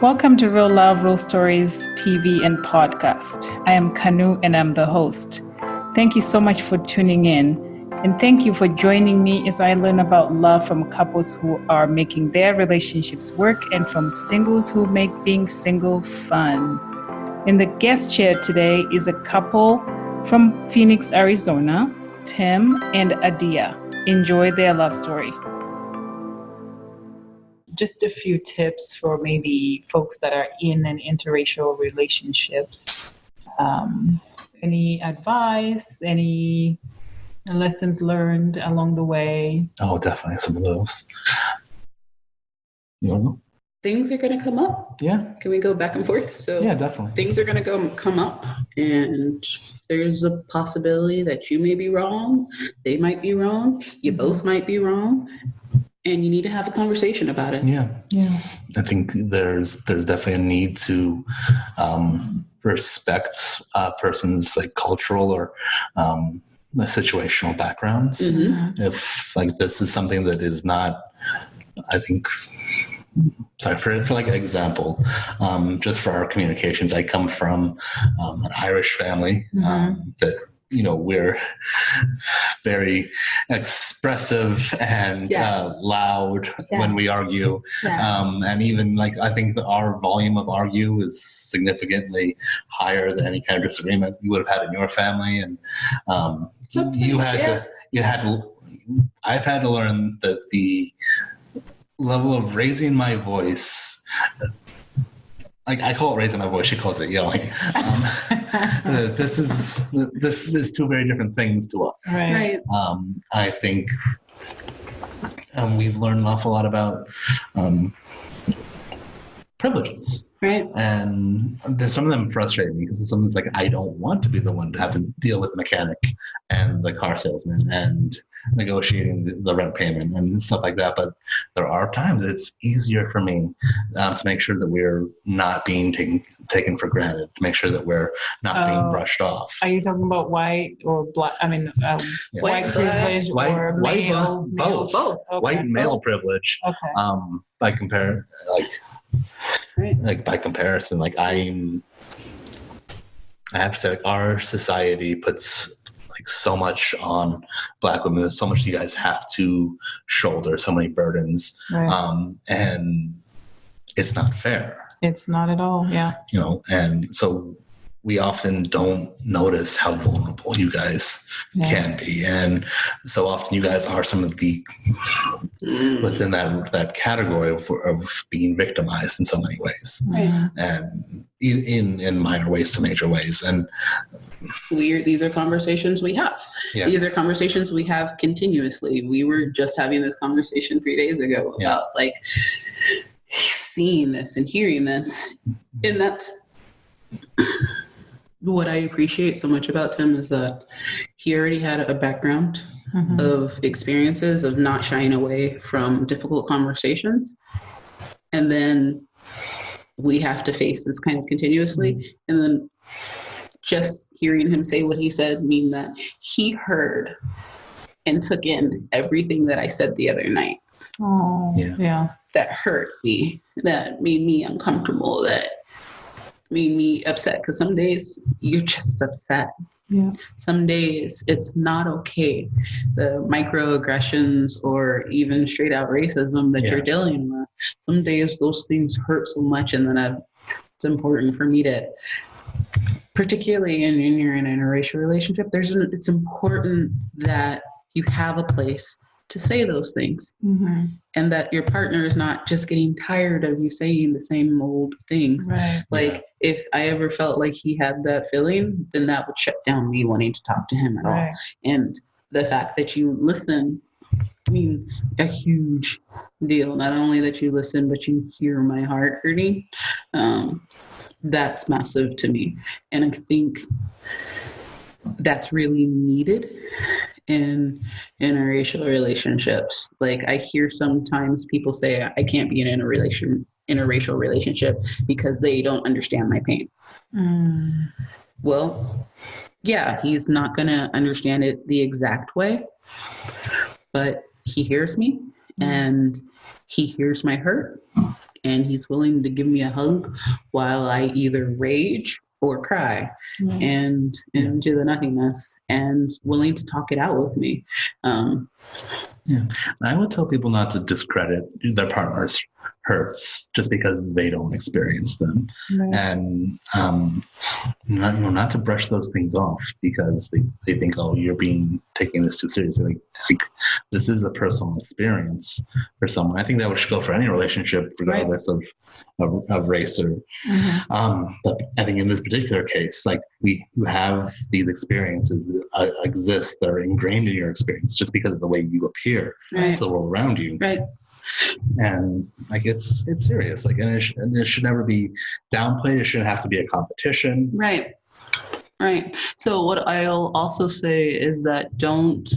Welcome to Real Love, Real Stories TV and podcast. I am Kanu and I'm the host. Thank you so much for tuning in. And thank you for joining me as I learn about love from couples who are making their relationships work and from singles who make being single fun. In the guest chair today is a couple from Phoenix, Arizona, Tim and Adia. Enjoy their love story. Just a few tips for maybe folks that are in an interracial relationships. Any advice, any lessons learned along the way? Oh, definitely some of those. You know? Things are going to come up. Yeah. Can we go back and forth? So yeah, definitely. Things are going to come up, and there's a possibility that you may be wrong. They might be wrong. You both might be wrong. And you need to have a conversation about it. Yeah. I think there's definitely a need to respect a person's like cultural or situational backgrounds. Mm-hmm. If like this is something that is not, I think. Sorry, for like an example, just for our communications, I come from an Irish family that. You know, we're very expressive and loud when we argue. Yes. And even like, I think that our volume of argue is significantly higher than any kind of disagreement you would have had in your family. And I've had to learn that the level of raising my voice, like I call it raising my voice, she calls it yelling. This is two very different things to us. Right. I think we've learned an awful lot about privileges. Right. And some of them frustrate me because sometimes like I don't want to be the one to have to deal with the mechanic and the car salesman and negotiating the rent payment and stuff like that. But there are times it's easier for me to make sure that we're not being taken for granted, to make sure that we're not being brushed off. Are you talking about white or black? I mean, white privilege or male? Both. Okay. White male privilege. Okay. By comparison, like I have to say, like our society puts like so much on Black women. There's so much you guys have to shoulder, so many burdens, and it's not fair. It's not at all. Yeah. You know, and so we often don't notice how vulnerable you guys can be. And so often you guys are some of the, within that category of being victimized in so many ways. Right. And in minor ways to major ways. And these are conversations we have. Yeah. These are conversations we have continuously. We were just having this conversation 3 days ago about like seeing this and hearing this. And that's what I appreciate so much about Tim is that he already had a background of experiences of not shying away from difficult conversations. And then we have to face this kind of continuously. And then just hearing him say what he said mean that he heard and took in everything that I said the other night. Oh, yeah. That hurt me, that made me uncomfortable, that made me upset, because some days you're just upset. Yeah. Some days it's not okay. The microaggressions or even straight out racism that you're dealing with. Some days those things hurt so much, and then it's important for me to, particularly when you're in an interracial relationship, it's important that you have a place to say those things, and that your partner is not just getting tired of you saying the same old things. Right. Like if I ever felt like he had that feeling, then that would shut down me wanting to talk to him at all. And the fact that you listen means a huge deal. Not only that you listen, but you hear my heart hurting. That's massive to me. And I think that's really needed in interracial relationships. Like I hear sometimes people say I can't be in a interracial relationship because they don't understand my pain. Well, yeah, he's not going to understand it the exact way, but he hears me and he hears my hurt and he's willing to give me a hug while I either rage or cry and into the nothingness, and willing to talk it out with me. I would tell people not to discredit their partner's hurts just because they don't experience them, and not to brush those things off because they think, oh, you're taking this too seriously. Like this is a personal experience for someone. I think that should go for any relationship, regardless of race or. But I think in this particular case, like you have these experiences that exist, that are ingrained in your experience just because of the way you appear to the world around you. Right. And like it's serious, like, and it should never be downplayed. It shouldn't have to be a competition. Right. So what I'll also say is that don't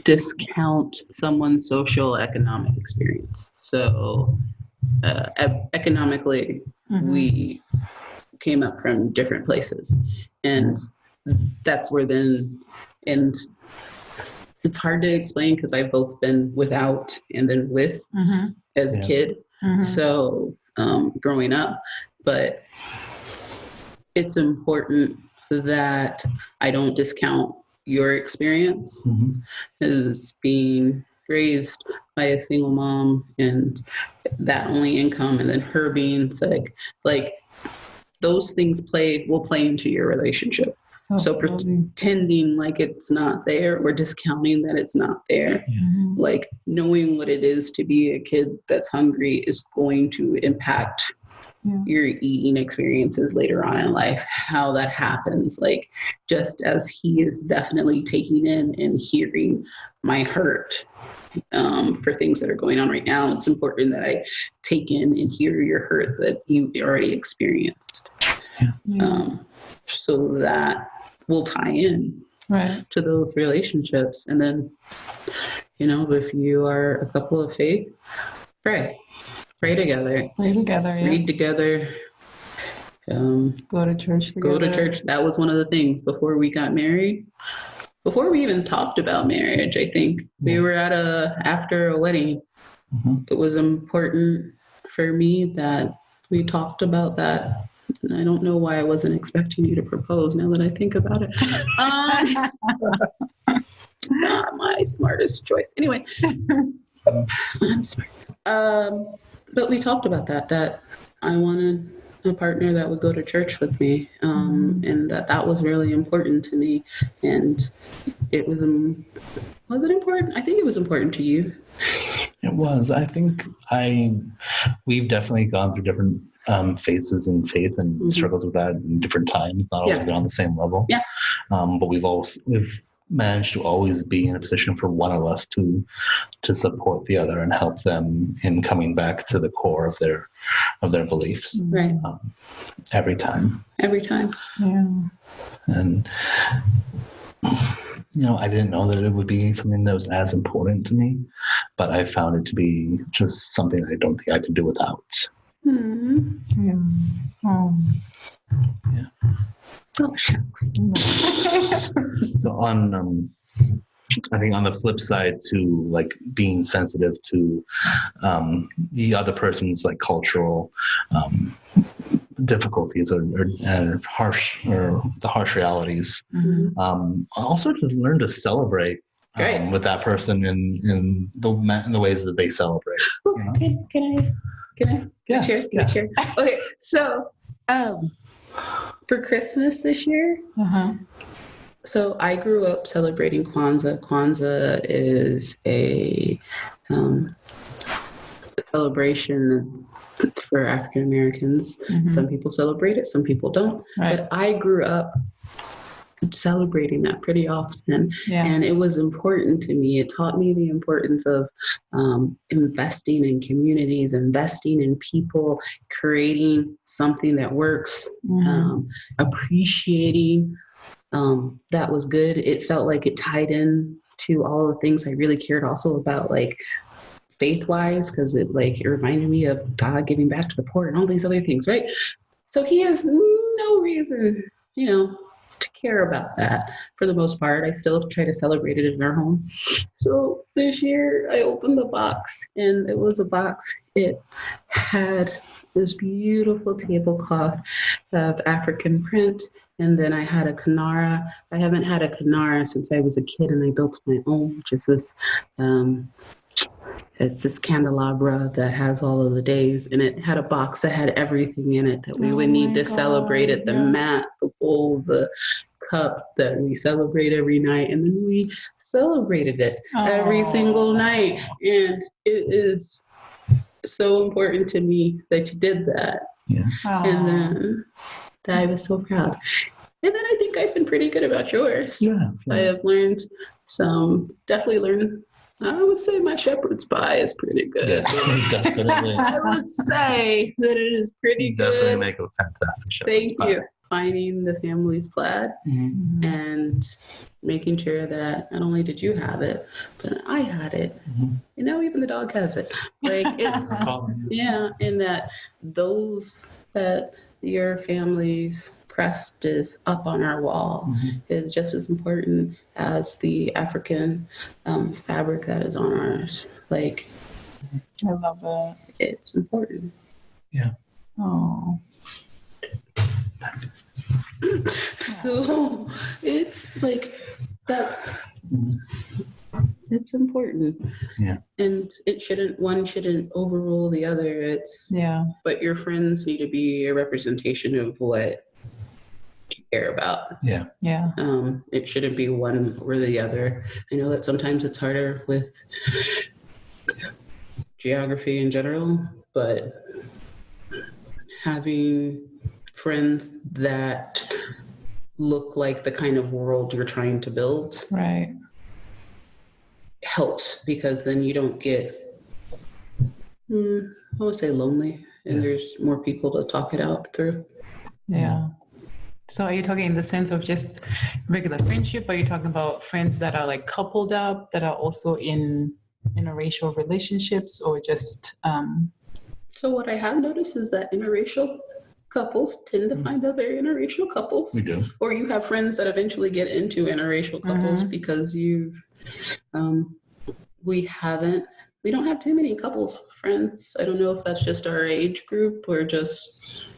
discount someone's social economic experience. So economically, we came up from different places, and that's where and it's hard to explain because I've both been without and then with as a kid. So growing up, but it's important that I don't discount your experience as being raised by a single mom and that only income, and then her being sick. Like those things will play into your relationship. Absolutely. So pretending like it's not there or discounting that it's not there, like knowing what it is to be a kid that's hungry is going to impact your eating experiences later on in life, how that happens. Like just as he is definitely taking in and hearing my hurt for things that are going on right now, it's important that I take in and hear your hurt that you already experienced. So that will tie in to those relationships. And then, if you are a couple of faith, pray together, read together, go to church together. That was one of the things before we got married. Before we even talked about marriage, I think we were after a wedding. It was important for me that we talked about that. And I don't know why I wasn't expecting you to propose now that I think about it. Not my smartest choice. Anyway, I'm smart. But we talked about that I wanted a partner that would go to church with me, and that was really important to me. And it was it important? I think it was important to you. It was. I think we've definitely gone through different phases in faith and struggled with that in different times, not always been on the same level. But we've managed to always be in a position for one of us to support the other and help them in coming back to the core of their beliefs. Right. Every time. Yeah. And I didn't know that it would be something that was as important to me, but I found it to be just something I don't think I could do without. Oh, shucks. So I think on the flip side to like being sensitive to the other person's like cultural difficulties or the harsh realities, also to learn to celebrate with that person in the ways that they celebrate. Can I share? Okay, so for Christmas this year, so I grew up celebrating Kwanzaa. Kwanzaa is a celebration for African Americans. Some people celebrate it, some people don't. But I grew up celebrating that pretty often, and it was important to me. It taught me the importance of investing in communities, investing in people, creating something that works, appreciating that was good. It felt like it tied in to all the things I really cared also about, like faith-wise, because it reminded me of God giving back to the poor and all these other things, right? So he has no reason, to care about that for the most part. I still try to celebrate it in our home. So this year I opened the box, and it was a box. It had this beautiful tablecloth of African print. And then I had a Kanara. I haven't had a Kanara since I was a kid, and I built my own, which is this, it's this candelabra that has all of the days, and it had a box that had everything in it that we would need to celebrate it. The mat, the bowl, the cup that we celebrate every night. And then we celebrated it every single night. And it is so important to me that you did that. Yeah. And then I was so proud. And then I think I've been pretty good about yours. Yeah. I have learned definitely learned. I would say my shepherd's pie is pretty good. Yes, definitely. I would say that it is pretty good. Definitely make a fantastic shepherd's pie. Thank you. Finding the family's plaid and making sure that not only did you have it, but I had it. You know, even the dog has it. Like it's and that those that your family's crest is up on our wall is just as important as the African fabric that is on ours. Like, I love that. It's important. Yeah. Oh. So it's like it's important. Yeah. And one shouldn't overrule the other. But your friends need to be a representation of what you care about. Yeah. Yeah. It shouldn't be one or the other. I know that sometimes it's harder with geography in general, but having friends that look like the kind of world you're trying to build helps, because then you don't get I would say lonely, and there's more people to talk it out through. So are you talking in the sense of just regular friendship? Are you talking about friends that are like coupled up, that are also in interracial relationships, or just So what I have noticed is that interracial couples tend to find other interracial couples. We do. Or you have friends that eventually get into interracial couples because we don't have too many couples friends. I don't know if that's just our age group or just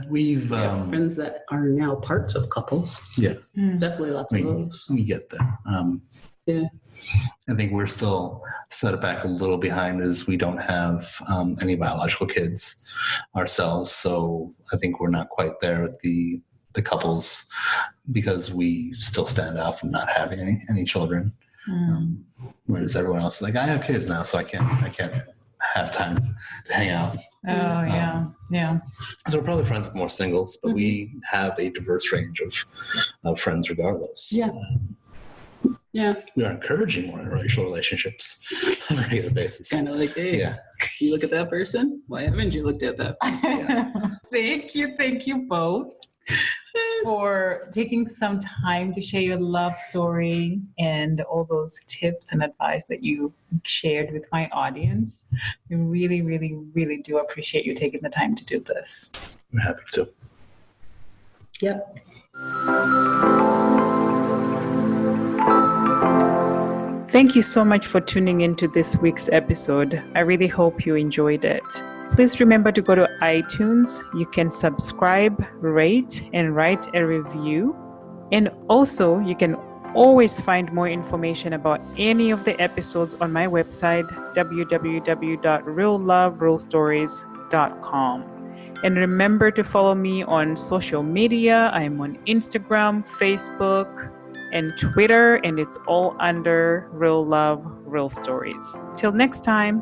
we've friends that are now parts of couples. Definitely lots of those. We get that. I think we're still set back a little behind, as we don't have any biological kids ourselves. So I think we're not quite there with the couples, because we still stand out from not having any children. Whereas everyone else is like, I have kids now, so I can't have time to hang out. So we're probably friends with more singles, but we have a diverse range of friends regardless. We are encouraging more interracial relationships on a regular basis. Kind of like, hey, you look at that person? Why haven't you looked at that person? Thank you both for taking some time to share your love story and all those tips and advice that you shared with my audience. I really, really, really do appreciate you taking the time to do this. I'm happy to. Yep. Thank you so much for tuning into this week's episode. I really hope you enjoyed it. Please remember to go to iTunes. You can subscribe, rate, and write a review. And also, you can always find more information about any of the episodes on my website, www.realloverealstories.com. And remember to follow me on social media. I'm on Instagram, Facebook, and Twitter, and it's all under Real Love, Real Stories. Till next time.